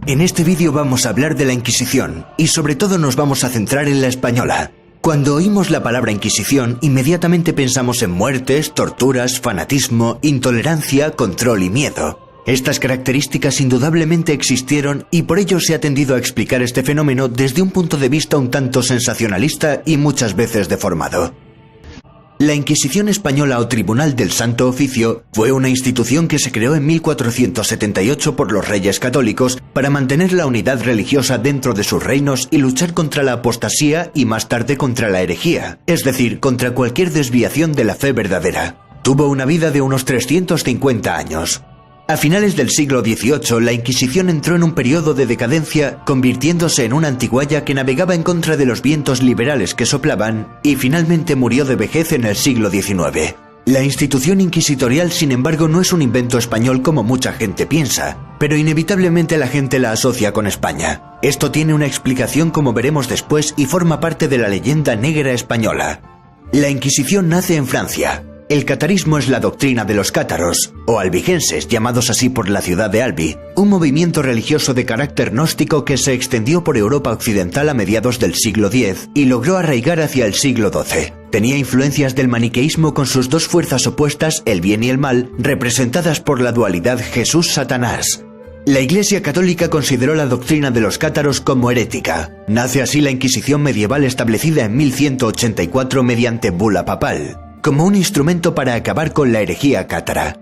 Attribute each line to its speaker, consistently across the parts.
Speaker 1: En este vídeo vamos a hablar de la Inquisición y sobre todo nos vamos a centrar en la española. Cuando oímos la palabra Inquisición, inmediatamente pensamos en muertes, torturas, fanatismo, intolerancia, control y miedo. Estas características indudablemente existieron y por ello se ha tendido a explicar este fenómeno desde un punto de vista un tanto sensacionalista y muchas veces deformado. La Inquisición española o Tribunal del Santo Oficio fue una institución que se creó en 1478 por los reyes católicos para mantener la unidad religiosa dentro de sus reinos y luchar contra la apostasía y más tarde contra la herejía, es decir, contra cualquier desviación de la fe verdadera. Tuvo una vida de unos 350 años. A finales del siglo XVIII, la Inquisición entró en un periodo de decadencia, convirtiéndose en una antigualla que navegaba en contra de los vientos liberales que soplaban y finalmente murió de vejez en el siglo XIX. La institución inquisitorial, sin embargo, no es un invento español como mucha gente piensa, pero inevitablemente la gente la asocia con España. Esto tiene una explicación como veremos después y forma parte de la leyenda negra española. La Inquisición nace en Francia. El catarismo es la doctrina de los cátaros, o albigenses, llamados así por la ciudad de Albi, un movimiento religioso de carácter gnóstico que se extendió por Europa occidental a mediados del siglo X y logró arraigar hacia el siglo XII. Tenía influencias del maniqueísmo con sus dos fuerzas opuestas, el bien y el mal, representadas por la dualidad Jesús-Satanás. La Iglesia Católica consideró la doctrina de los cátaros como herética. Nace así la Inquisición medieval establecida en 1184 mediante bula papal, como un instrumento para acabar con la herejía cátara.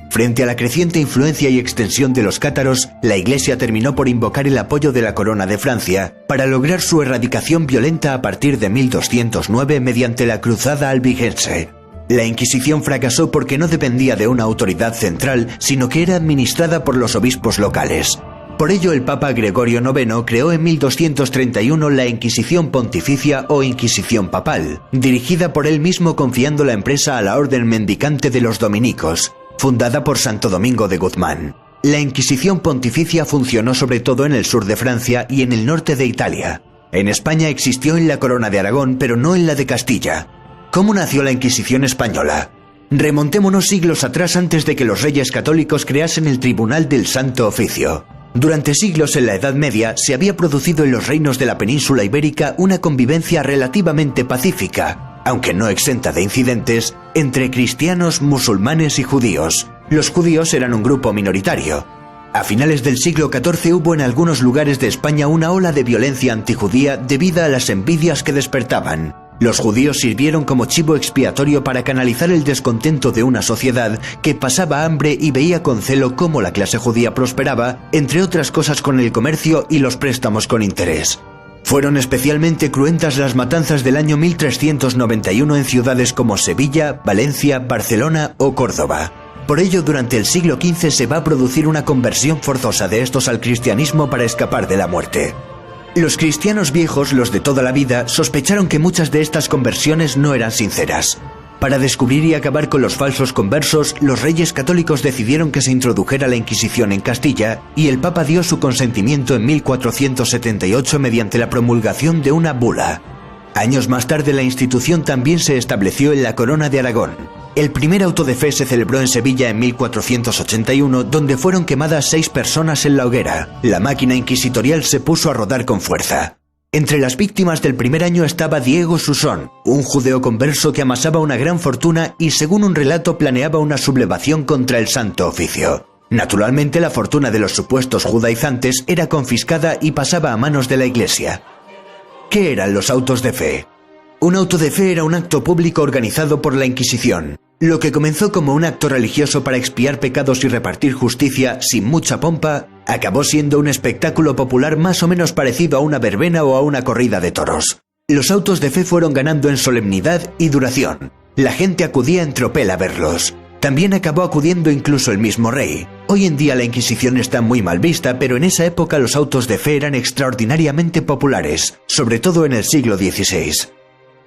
Speaker 1: Frente a la creciente influencia y extensión de los cátaros, la Iglesia terminó por invocar el apoyo de la Corona de Francia para lograr su erradicación violenta a partir de 1209 mediante la Cruzada Albigense. La Inquisición fracasó porque no dependía de una autoridad central, sino que era administrada por los obispos locales. Por ello, el Papa Gregorio IX creó en 1231 la Inquisición Pontificia o Inquisición Papal, dirigida por él mismo confiando la empresa a la Orden Mendicante de los Dominicos, fundada por Santo Domingo de Guzmán. La Inquisición Pontificia funcionó sobre todo en el sur de Francia y en el norte de Italia. En España existió en la Corona de Aragón, pero no en la de Castilla. ¿Cómo nació la Inquisición española? Remontémonos siglos atrás antes de que los reyes católicos creasen el Tribunal del Santo Oficio. Durante siglos en la Edad Media se había producido en los reinos de la península ibérica una convivencia relativamente pacífica, aunque no exenta de incidentes, entre cristianos, musulmanes y judíos. Los judíos eran un grupo minoritario. A finales del siglo XIV hubo en algunos lugares de España una ola de violencia antijudía debido a las envidias que despertaban. Los judíos sirvieron como chivo expiatorio para canalizar el descontento de una sociedad que pasaba hambre y veía con celo cómo la clase judía prosperaba, entre otras cosas con el comercio y los préstamos con interés. Fueron especialmente cruentas las matanzas del año 1391 en ciudades como Sevilla, Valencia, Barcelona o Córdoba. Por ello, durante el siglo XV se va a producir una conversión forzosa de estos al cristianismo para escapar de la muerte. Los cristianos viejos, los de toda la vida, sospecharon que muchas de estas conversiones no eran sinceras. Para descubrir y acabar con los falsos conversos, los reyes católicos decidieron que se introdujera la Inquisición en Castilla y el Papa dio su consentimiento en 1478 mediante la promulgación de una bula. Años más tarde la institución también se estableció en la Corona de Aragón. El primer auto de fe se celebró en Sevilla en 1481, donde fueron quemadas 6 personas en la hoguera. La máquina inquisitorial se puso a rodar con fuerza. Entre las víctimas del primer año estaba Diego Susón, un judeo converso que amasaba una gran fortuna y según un relato planeaba una sublevación contra el Santo Oficio. Naturalmente la fortuna de los supuestos judaizantes era confiscada y pasaba a manos de la Iglesia. ¿Qué eran los autos de fe? Un auto de fe era un acto público organizado por la Inquisición. Lo que comenzó como un acto religioso para expiar pecados y repartir justicia sin mucha pompa, acabó siendo un espectáculo popular más o menos parecido a una verbena o a una corrida de toros. Los autos de fe fueron ganando en solemnidad y duración. La gente acudía en tropel a verlos. También acabó acudiendo incluso el mismo rey. Hoy en día la Inquisición está muy mal vista, pero en esa época los autos de fe eran extraordinariamente populares, sobre todo en el siglo XVI.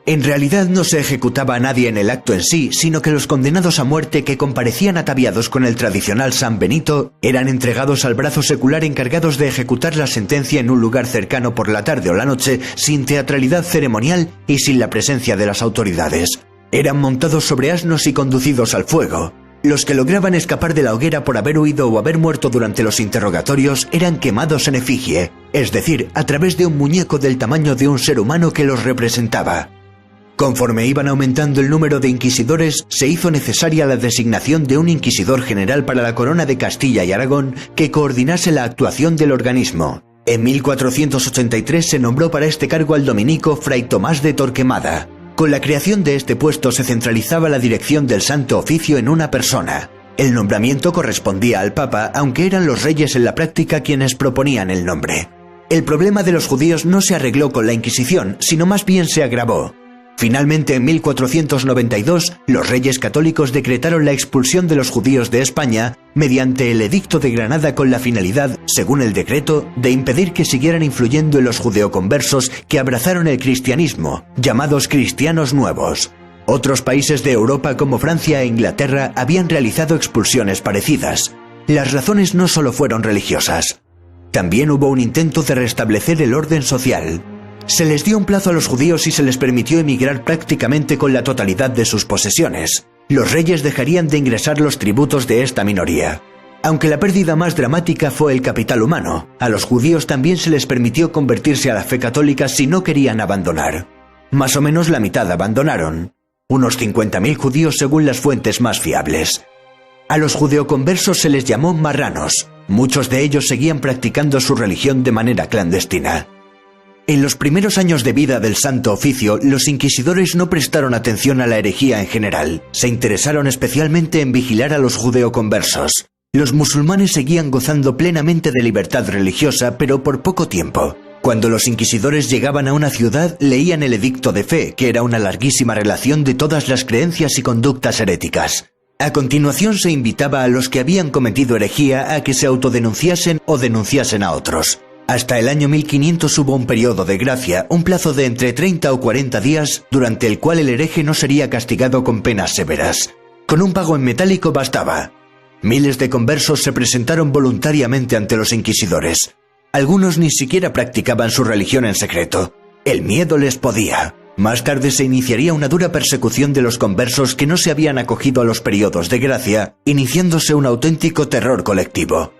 Speaker 1: En realidad no se ejecutaba a nadie en el acto en sí, sino que los condenados a muerte que comparecían ataviados con el tradicional San Benito eran entregados al brazo secular encargados de ejecutar la sentencia en un lugar cercano por la tarde o la noche, sin teatralidad ceremonial y sin la presencia de las autoridades. Eran montados sobre asnos y conducidos al fuego. Los que lograban escapar de la hoguera por haber huido o haber muerto durante los interrogatorios eran quemados en efigie, es decir, a través de un muñeco del tamaño de un ser humano que los representaba. Conforme iban aumentando el número de inquisidores, se hizo necesaria la designación de un inquisidor general para la corona de Castilla y Aragón que coordinase la actuación del organismo. En 1483 se nombró para este cargo al dominico Fray Tomás de Torquemada. Con la creación de este puesto se centralizaba la dirección del Santo Oficio en una persona. El nombramiento correspondía al Papa, aunque eran los reyes en la práctica quienes proponían el nombre. El problema de los judíos no se arregló con la Inquisición, sino más bien se agravó. Finalmente, en 1492, los reyes católicos decretaron la expulsión de los judíos de España mediante el Edicto de Granada con la finalidad, según el decreto, de impedir que siguieran influyendo en los judeoconversos que abrazaron el cristianismo, llamados cristianos nuevos. Otros países de Europa como Francia e Inglaterra habían realizado expulsiones parecidas. Las razones no solo fueron religiosas. También hubo un intento de restablecer el orden social. Se les dio un plazo a los judíos y se les permitió emigrar prácticamente con la totalidad de sus posesiones. Los reyes dejarían de ingresar los tributos de esta minoría. Aunque la pérdida más dramática fue el capital humano, a los judíos también se les permitió convertirse a la fe católica si no querían abandonar. Más o menos la mitad abandonaron. Unos 50.000 judíos según las fuentes más fiables. A los judeoconversos se les llamó marranos. Muchos de ellos seguían practicando su religión de manera clandestina. En los primeros años de vida del Santo Oficio, los inquisidores no prestaron atención a la herejía en general. Se interesaron especialmente en vigilar a los judeoconversos. Los musulmanes seguían gozando plenamente de libertad religiosa, pero por poco tiempo. Cuando los inquisidores llegaban a una ciudad, leían el Edicto de Fe, que era una larguísima relación de todas las creencias y conductas heréticas. A continuación se invitaba a los que habían cometido herejía a que se autodenunciasen o denunciasen a otros. Hasta el año 1500 hubo un periodo de gracia, un plazo de entre 30 o 40 días, durante el cual el hereje no sería castigado con penas severas. Con un pago en metálico bastaba. Miles de conversos se presentaron voluntariamente ante los inquisidores. Algunos ni siquiera practicaban su religión en secreto. El miedo les podía. Más tarde se iniciaría una dura persecución de los conversos que no se habían acogido a los periodos de gracia, iniciándose un auténtico terror colectivo.